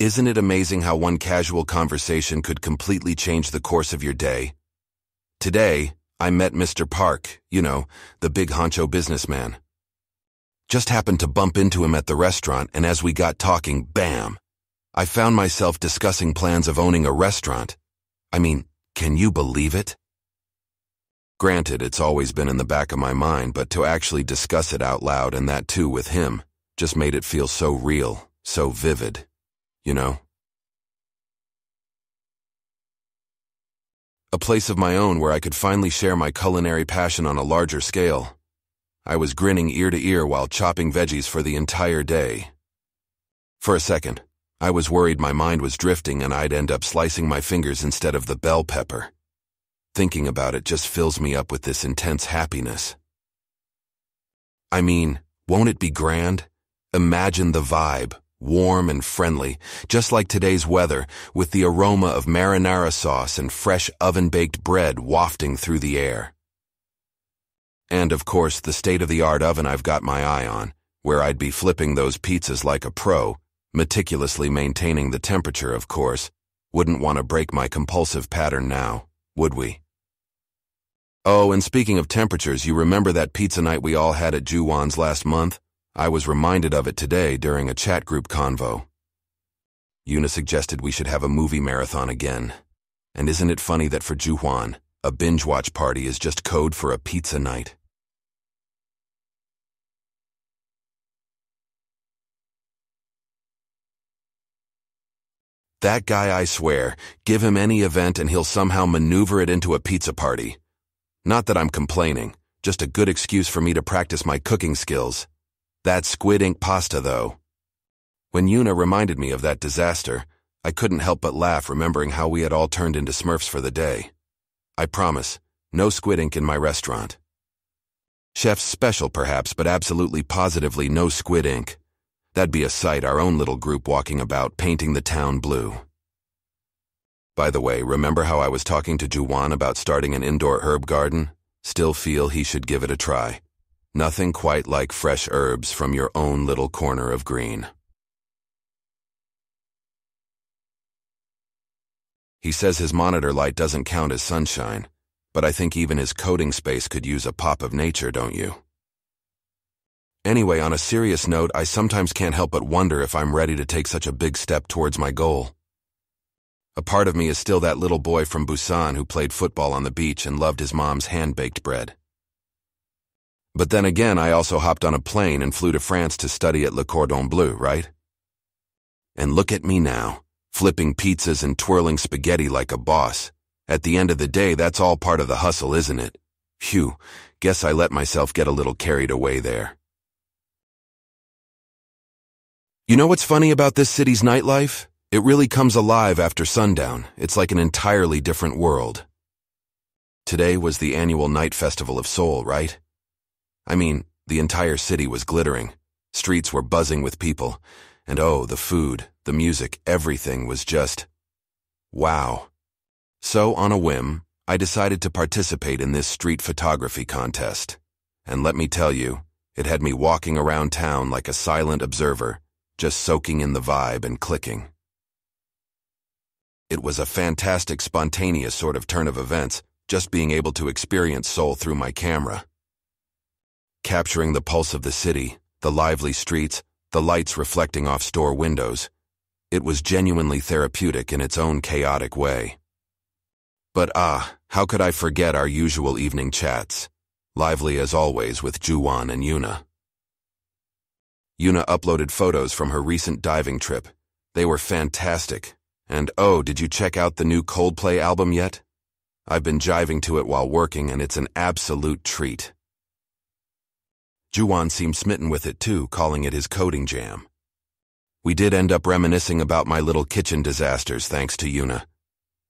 Isn't it amazing how one casual conversation could completely change the course of your day? Today, I met Mr. Park, the big honcho businessman. Just happened to bump into him at the restaurant, and as we got talking, bam! I found myself discussing plans of owning a restaurant. I mean, can you believe it? Granted, it's always been in the back of my mind, but to actually discuss it out loud, and that too with him, just made it feel so real, so vivid, A place of my own where I could finally share my culinary passion on a larger scale. I was grinning ear to ear while chopping veggies for the entire day. For a second, I was worried my mind was drifting and I'd end up slicing my fingers instead of the bell pepper. Thinking about it just fills me up with this intense happiness. I mean, won't it be grand? Imagine the vibe, warm and friendly, just like today's weather, with the aroma of marinara sauce and fresh oven-baked bread wafting through the air. And of course, the state-of-the-art oven I've got my eye on, where I'd be flipping those pizzas like a pro, meticulously maintaining the temperature, of course. Wouldn't want to break my compulsive pattern now, would we? Oh, and speaking of temperatures, you remember that pizza night we all had at Juwan's last month? I was reminded of it today during a chat group convo. Yuna suggested we should have a movie marathon again. And isn't it funny that for Juwan, a binge-watch party is just code for a pizza night? That guy, I swear, give him any event and he'll somehow maneuver it into a pizza party. Not that I'm complaining, just a good excuse for me to practice my cooking skills. That squid ink pasta, though. When Yuna reminded me of that disaster, I couldn't help but laugh, remembering how we had all turned into Smurfs for the day. I promise, no squid ink in my restaurant. Chef's special, perhaps, but absolutely positively no squid ink. That'd be a sight, our own little group walking about, painting the town blue. By the way, remember how I was talking to Juwan about starting an indoor herb garden? Still feel he should give it a try. Nothing quite like fresh herbs from your own little corner of green. He says his monitor light doesn't count as sunshine, but I think even his coding space could use a pop of nature, don't you? Anyway, on a serious note, I sometimes can't help but wonder if I'm ready to take such a big step towards my goal. A part of me is still that little boy from Busan who played football on the beach and loved his mom's hand-baked bread. But then again, I also hopped on a plane and flew to France to study at Le Cordon Bleu, right? And look at me now, flipping pizzas and twirling spaghetti like a boss. At the end of the day, that's all part of the hustle, isn't it? Phew, guess I let myself get a little carried away there. You know what's funny about this city's nightlife? It really comes alive after sundown. It's like an entirely different world. Today was the annual Night Festival of Seoul, right? I mean, the entire city was glittering. Streets were buzzing with people. And oh, the food, the music, everything was just wow. So, on a whim, I decided to participate in this street photography contest. And let me tell you, it had me walking around town like a silent observer, just soaking in the vibe and clicking. It was a fantastic, spontaneous sort of turn of events, just being able to experience Seoul through my camera. Capturing the pulse of the city, the lively streets, the lights reflecting off store windows. It was genuinely therapeutic in its own chaotic way. But how could I forget our usual evening chats? Lively as always with Juwan and Yuna. Yuna uploaded photos from her recent diving trip. They were fantastic. And oh, did you check out the new Coldplay album yet? I've been jiving to it while working, and it's an absolute treat. Juwan seemed smitten with it too, calling it his coding jam. We did end up reminiscing about my little kitchen disasters thanks to Yuna.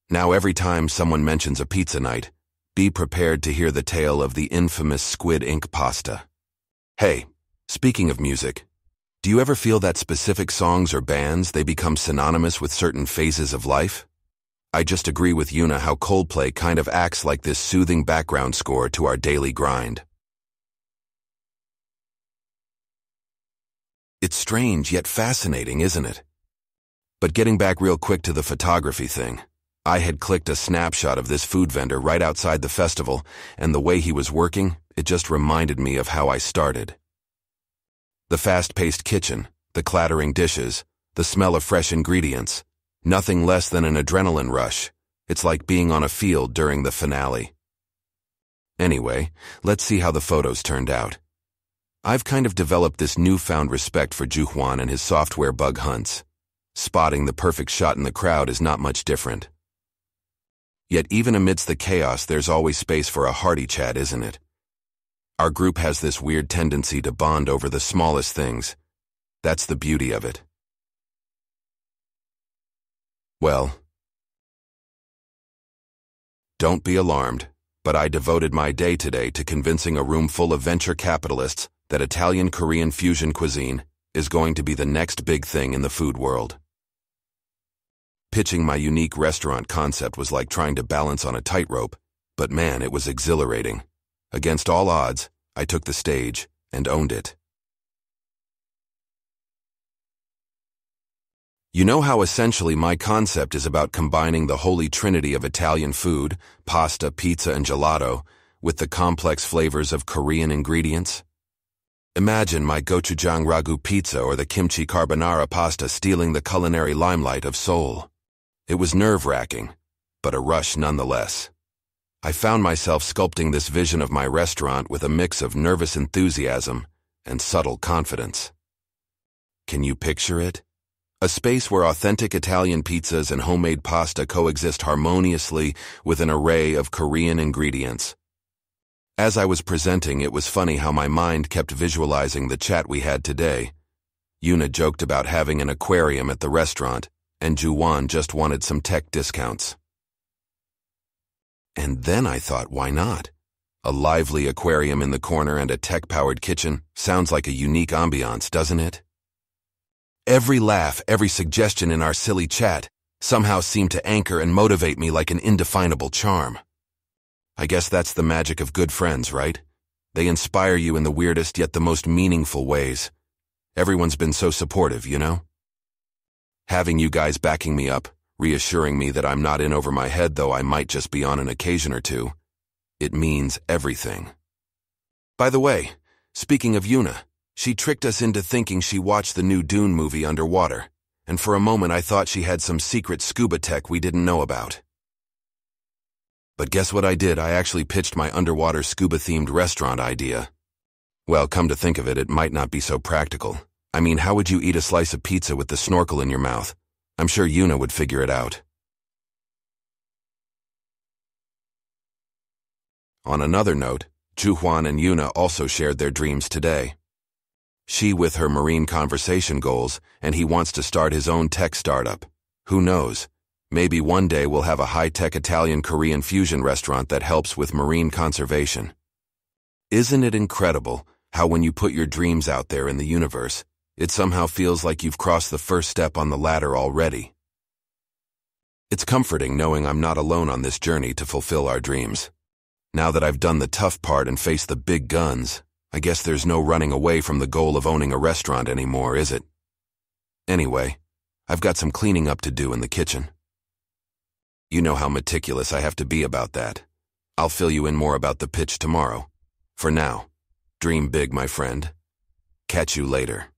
Now every time someone mentions a pizza night, be prepared to hear the tale of the infamous squid ink pasta. Hey, speaking of music, do you ever feel that specific songs or bands, they become synonymous with certain phases of life? I just agree with Yuna how Coldplay kind of acts like this soothing background score to our daily grind. It's strange yet fascinating, isn't it? But getting back real quick to the photography thing, I had clicked a snapshot of this food vendor right outside the festival, and the way he was working, it just reminded me of how I started. The fast-paced kitchen, the clattering dishes, the smell of fresh ingredients, nothing less than an adrenaline rush. It's like being on a field during the finale. Anyway, let's see how the photos turned out. I've kind of developed this newfound respect for Juhwan and his software bug hunts. Spotting the perfect shot in the crowd is not much different. Yet even amidst the chaos, there's always space for a hearty chat, isn't it? Our group has this weird tendency to bond over the smallest things. That's the beauty of it. Well, don't be alarmed, but I devoted my day today to convincing a room full of venture capitalists that Italian-Korean fusion cuisine is going to be the next big thing in the food world. Pitching my unique restaurant concept was like trying to balance on a tightrope, but man, it was exhilarating. Against all odds, I took the stage and owned it. You know how essentially my concept is about combining the holy trinity of Italian food, pasta, pizza, and gelato, with the complex flavors of Korean ingredients? Imagine my gochujang ragu pizza or the kimchi carbonara pasta stealing the culinary limelight of Seoul. It was nerve-wracking, but a rush nonetheless. I found myself sculpting this vision of my restaurant with a mix of nervous enthusiasm and subtle confidence. Can you picture it? A space where authentic Italian pizzas and homemade pasta coexist harmoniously with an array of Korean ingredients. As I was presenting, it was funny how my mind kept visualizing the chat we had today. Yuna joked about having an aquarium at the restaurant, and Juwan just wanted some tech discounts. And then I thought, why not? A lively aquarium in the corner and a tech-powered kitchen sounds like a unique ambiance, doesn't it? Every laugh, every suggestion in our silly chat somehow seemed to anchor and motivate me like an indefinable charm. I guess that's the magic of good friends, right? They inspire you in the weirdest yet the most meaningful ways. Everyone's been so supportive, you know? Having you guys backing me up, reassuring me that I'm not in over my head, though I might just be on an occasion or two, it means everything. By the way, speaking of Yuna, she tricked us into thinking she watched the new Dune movie underwater, and for a moment I thought she had some secret scuba tech we didn't know about. But guess what I did? I actually pitched my underwater scuba-themed restaurant idea. Well, come to think of it, it might not be so practical. I mean, how would you eat a slice of pizza with the snorkel in your mouth? I'm sure Yuna would figure it out. On another note, Juhwan and Yuna also shared their dreams today. She with her marine conservation goals, and he wants to start his own tech startup. Who knows? Maybe one day we'll have a high-tech Italian-Korean fusion restaurant that helps with marine conservation. Isn't it incredible how when you put your dreams out there in the universe, it somehow feels like you've crossed the first step on the ladder already? It's comforting knowing I'm not alone on this journey to fulfill our dreams. Now that I've done the tough part and faced the big guns, I guess there's no running away from the goal of owning a restaurant anymore, is it? Anyway, I've got some cleaning up to do in the kitchen. You know how meticulous I have to be about that. I'll fill you in more about the pitch tomorrow. For now, dream big, my friend. Catch you later.